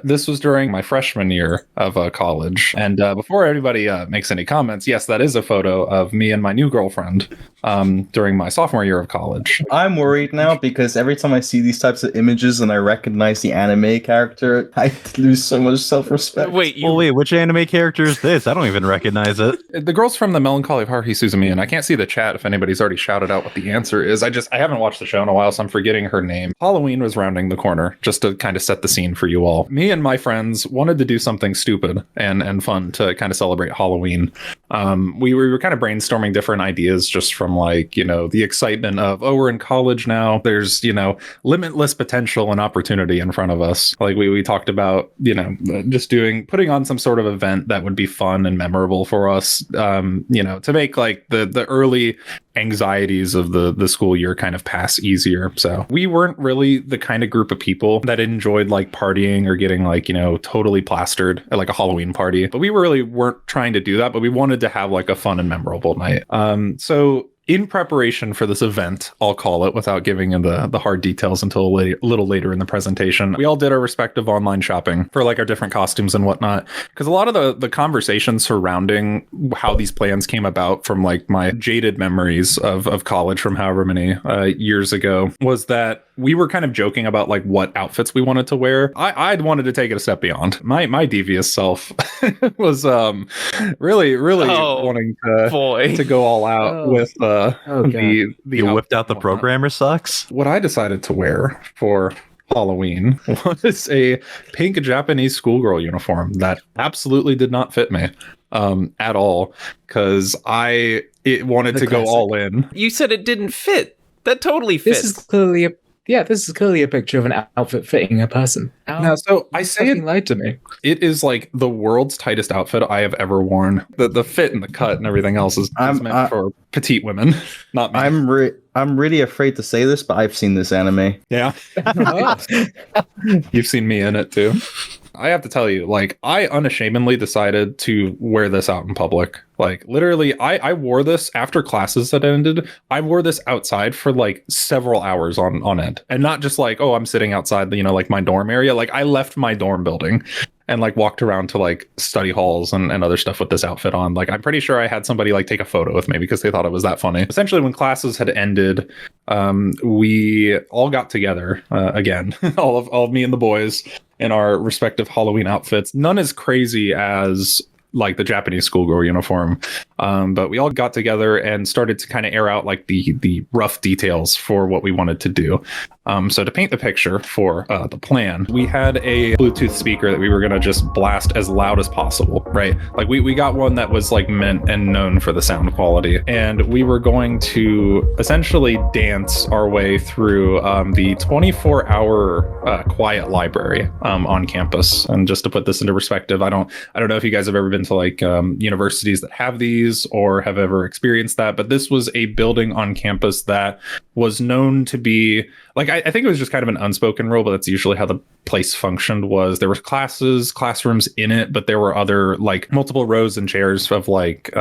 this was during my freshman year of college. And before anybody makes any comments, yes, that is a photo of me and my new girlfriend during my sophomore year of college. I'm worried now because every time I see these types of images and I recognize the anime character, I lose so much self-respect. Wait, which anime character is this? I don't even recognize it. The girl's from the Melancholy of Haruhi Suzumiya, and I can't see the chat if anybody's already shouted out what the answer is. I haven't watched the show in a while, so I'm forgetting her name. Halloween was rounding the corner, just to kind of set the scene for you all. Me and my friends wanted to do something stupid and fun to kind of celebrate Halloween. We were kind of brainstorming different ideas just from the excitement of, we're in college now. There's, limitless potential and opportunity in front of us. Like we talked about, just putting on some sort of event that would be fun and memorable for us, to make like the early anxieties of the school year kind of pass easier. So we weren't really the kind of group of people that enjoyed like partying or getting totally plastered at like a Halloween party, but we really weren't trying to do that, but we wanted to have like a fun and memorable night. So in preparation for this event, I'll call it, without giving in the hard details until a little later in the presentation, we all did our respective online shopping for like our different costumes and whatnot. Because a lot of the conversation surrounding how these plans came about from like my jaded memories of college from however many years ago was that we were kind of joking about like what outfits we wanted to wear. I'd wanted to take it a step beyond. My devious self was really wanting to go all out with you whipped out the programmer socks. What I decided to wear for Halloween was a pink Japanese schoolgirl uniform that absolutely did not fit me at all, because I wanted to go all in. You said it didn't fit. That totally fits. This is clearly a picture of an outfit fitting a person. Now, so I say it lied to me. It is like the world's tightest outfit I have ever worn. The fit and the cut and everything else is meant for petite women, not me. I'm really afraid to say this, but I've seen this anime. Yeah. You've seen me in it too. I have to tell you, like, I unashamedly decided to wear this out in public. Like, literally, I wore this after classes had ended. I wore this outside for like several hours on end. And not just like, I'm sitting outside, like my dorm area. Like, I left my dorm building and like walked around to like study halls and other stuff with this outfit on. Like, I'm pretty sure I had somebody like take a photo with me because they thought it was that funny. Essentially, when classes had ended, we all got together again, all of me and the boys in our respective Halloween outfits. None as crazy as like the Japanese schoolgirl uniform. But we all got together and started to kind of air out like the rough details for what we wanted to do. So to paint the picture for the plan, we had a Bluetooth speaker that we were going to just blast as loud as possible, right? Like we got one that was like meant and known for the sound quality. And we were going to essentially dance our way through the 24-hour quiet library on campus. And just to put this into perspective, I don't know if you guys have ever been to like universities that have these or have ever experienced that, but this was a building on campus that was known to be like, I think it was just kind of an unspoken rule, but that's usually how the place functioned. Was there were classrooms in it, but there were other like multiple rows and chairs of like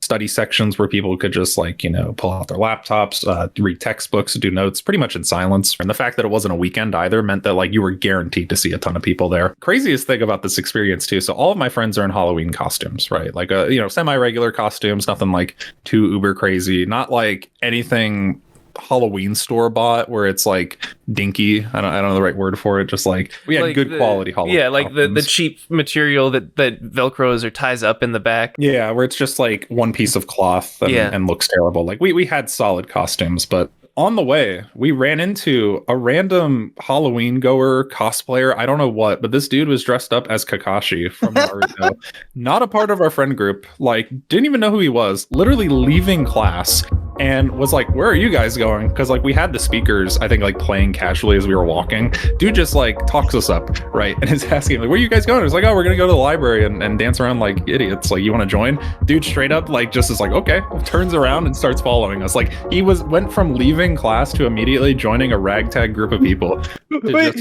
study sections where people could just like pull out their laptops, read textbooks, do notes pretty much in silence. And the fact that it wasn't a weekend either meant that like you were guaranteed to see a ton of people there. Craziest thing about this experience too, so all of my friends are in Halloween costumes, right? Like semi-regular costumes, nothing like too uber crazy, not like anything Halloween store bought where it's like dinky. I don't know the right word for it. Just like we had like good quality Halloween. Yeah, like the cheap material that velcros or ties up in the back. Yeah, where it's just like one piece of cloth and looks terrible. Like we had solid costumes, but on the way, we ran into a random Halloween goer cosplayer. I don't know what, but this dude was dressed up as Kakashi from Naruto. Not a part of our friend group. Like, didn't even know who he was. Literally leaving class and was like, where are you guys going? Because like we had the speakers, I think like playing casually as we were walking. Dude just like talks us up, right? And is asking like, where are you guys going? It's like, we're gonna go to the library and dance around like idiots. Like, you want to join? Dude straight up like just is like, okay, turns around and starts following us. Like he went from leaving class to immediately joining a ragtag group of people. Wait,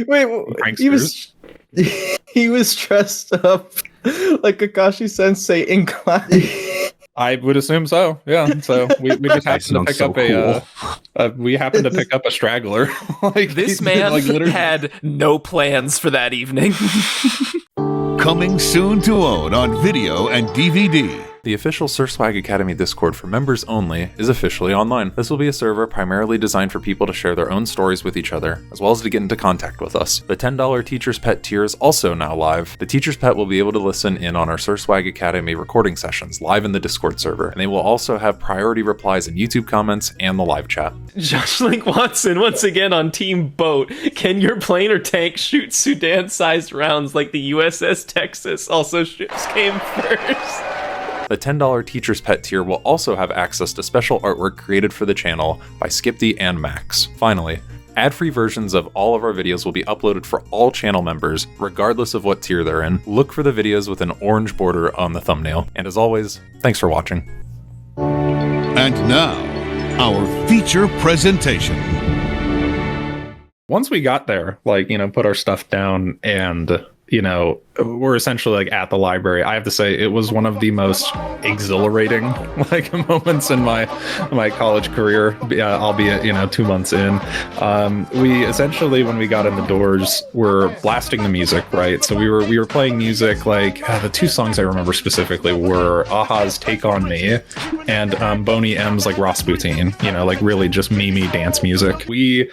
he was dressed up like Kakashi Sensei in class. I would assume so. Yeah. So we just happened to pick up we happened to pick up a straggler. Like This he- man like, literally- had no plans for that evening. Coming soon to own on video and DVD. The official Sir Swag Academy Discord for members only is officially online. This will be a server primarily designed for people to share their own stories with each other, as well as to get into contact with us. The $10 Teacher's Pet tier is also now live. The Teacher's Pet will be able to listen in on our Sir Swag Academy recording sessions live in the Discord server, and they will also have priority replies in YouTube comments and the live chat. Josh Link Watson, once again on Team Boat. Can your plane or tank shoot Sudan-sized rounds like the USS Texas? Also, ships came first. The $10 Teacher's Pet tier will also have access to special artwork created for the channel by Skipty and Max. Finally, ad-free versions of all of our videos will be uploaded for all channel members, regardless of what tier they're in. Look for the videos with an orange border on the thumbnail. And as always, thanks for watching. And now, our feature presentation. Once we got there, like, put our stuff down and, we're essentially like at the library. I have to say it was one of the most exhilarating like moments in my college career, albeit 2 months in. We essentially, when we got in the doors, were blasting the music, right? So we were playing music like the two songs I remember specifically were Aha's Take on Me and Boney M's like Rasputin, like really just meme dance music. We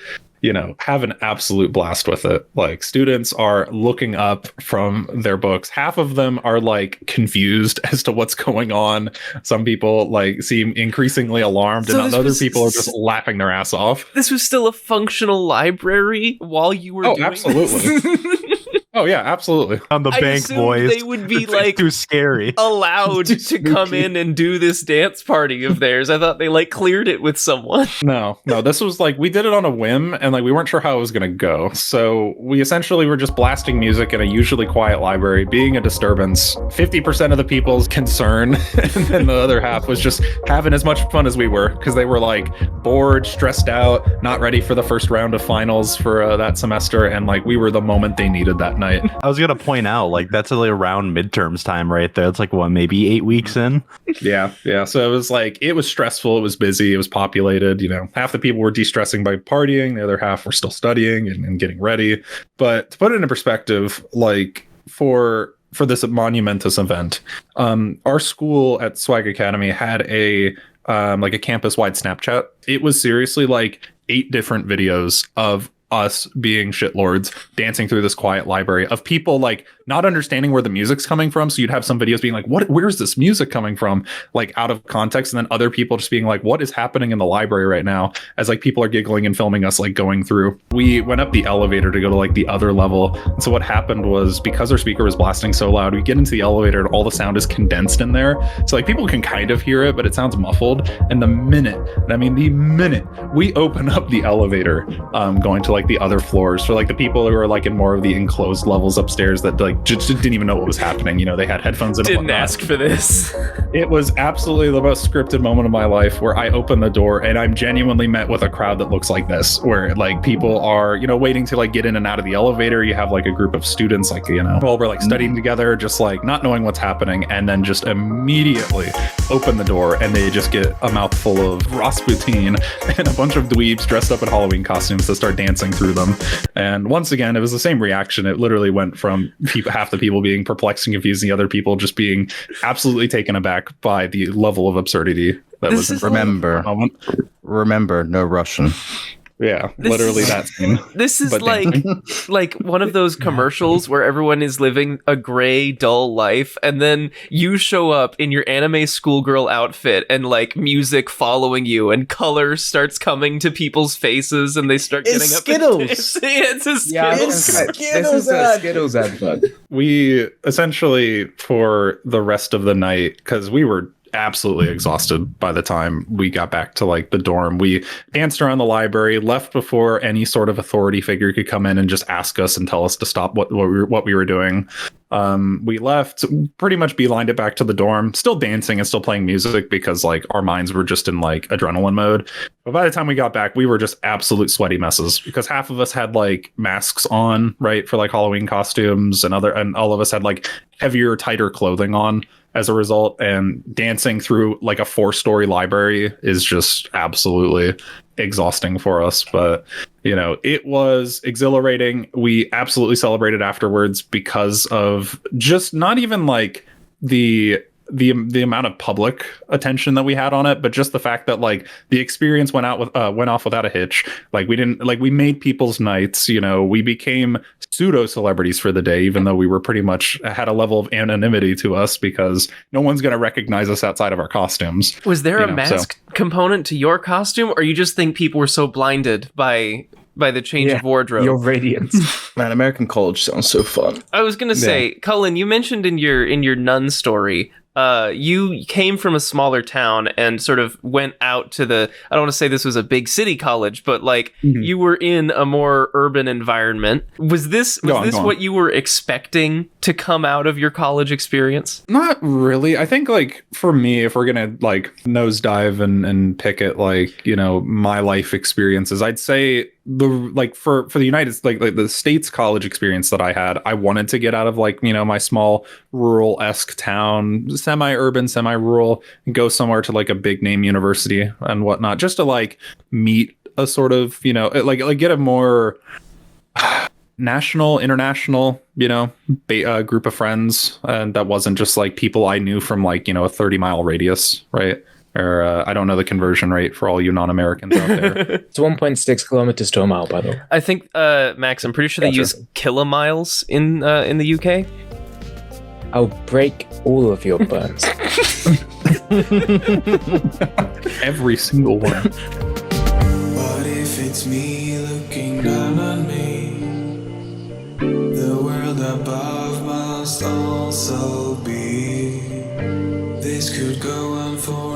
have an absolute blast with it. Like students are looking up from their books. Half of them are like confused as to what's going on. Some people like seem increasingly alarmed, So and this other was- people are just laughing their ass off. This was still a functional library while you were doing Absolutely. this? Oh yeah, absolutely. On the I bank, assumed boys. they would be It's like too scary. allowed to come in and do this dance party of theirs. I thought they like cleared it with someone. No, this was like we did it on a whim, and like we weren't sure how it was going to go. So we essentially were just blasting music in a usually quiet library, being a disturbance. 50% of the people's concern, and then the other half was just having as much fun as we were, because they were like bored, stressed out, not ready for the first round of finals for that semester, and like we were the moment they needed that night. I was gonna point out, like, that's like around midterms time right there. It's like what, maybe 8 weeks in. Yeah. So it was like, it was stressful, it was busy, it was populated. Half the people were de-stressing by partying, the other half were still studying and getting ready. But to put it in perspective, like for this monumentous event, our school at Swag Academy had a campus-wide Snapchat. It was seriously like 8 different videos of us being shitlords dancing through this quiet library, of people like not understanding where the music's coming from. So you'd have some videos being like, where's this music coming from? Like out of context. And then other people just being like, what is happening in the library right now? As like people are giggling and filming us like going through. We went up the elevator to go to like the other level. And so what happened was, because our speaker was blasting so loud, we get into the elevator and all the sound is condensed in there. So like people can kind of hear it, but it sounds muffled. And the minute we open up the elevator, going to like the other floors, for like the people who are like in more of the enclosed levels upstairs that like just didn't even know what was happening. They had headphones in. Didn't ask for this. It was absolutely the most scripted moment of my life, where I open the door and I'm genuinely met with a crowd that looks like this, where like people are, waiting to like get in and out of the elevator. You have like a group of students, like, while we're like studying together, just like not knowing what's happening, and then just immediately open the door and they just get a mouthful of Rasputin and a bunch of dweebs dressed up in Halloween costumes to start dancing through them. And once again, it was the same reaction. It literally went from half the people being perplexed and confused, and the other people just being absolutely taken aback by the level of absurdity that This was in is front of them at the moment. Remember, no Russian. Yeah, This literally is- that scene. This is But like dancing. like one of those commercials where everyone is living a gray, dull life, and then you show up in your anime schoolgirl outfit and like music following you, and color starts coming to people's faces, and they start It's getting Skittles. up. And dancing. It's a Yeah, I Skittles. was gonna say, this Skittles is a ad. Skittles advert. We essentially, for the rest of the night, because we were absolutely exhausted by the time we got back to like the dorm, we danced around the library, left before any sort of authority figure could come in and just ask us and tell us to stop what we were doing. We left, pretty much beelined it back to the dorm, still dancing and still playing music because like our minds were just in like adrenaline mode. But by the time we got back, we were just absolute sweaty messes because half of us had like masks on, right, for like Halloween costumes, and all of us had like heavier, tighter clothing on as a result. And dancing through like a 4-story library is just absolutely exhausting for us. But it was exhilarating. We absolutely celebrated afterwards because of just not even like the amount of public attention that we had on it, but just the fact that like the experience went off without a hitch. Like we made people's nights. We became pseudo celebrities for the day, even though we were pretty much had a level of anonymity to us because no one's going to recognize us outside of our costumes. Was there a mask component to your costume, or you just think people were so blinded by the change of wardrobe? Your radiance. Man, American college sounds so fun. I was gonna say, Cullen, you mentioned in your nun story, you came from a smaller town and sort of went out to I don't want to say this was a big city college, but like you were in a more urban environment. Was this what you were expecting to come out of your college experience? Not really. I think like for me, if we're gonna like nosedive and pick at like my life experiences, I'd say for the United like the States college experience that I had, I wanted to get out of like my small rural-esque town, semi-urban, semi-rural, and go somewhere to like a big name university and whatnot, just to like meet a sort of like get a more national, international group of friends, and that wasn't just like people I knew from like a 30-mile radius, right? Or I don't know the conversion rate for all you non-Americans out there. It's 1.6 kilometers to a mile, by the way. I think, Max, I'm pretty sure they use kilomiles in the UK. I'll break all of your bones. Every single one. What if it's me looking down on me? The world above must also be. This could go on for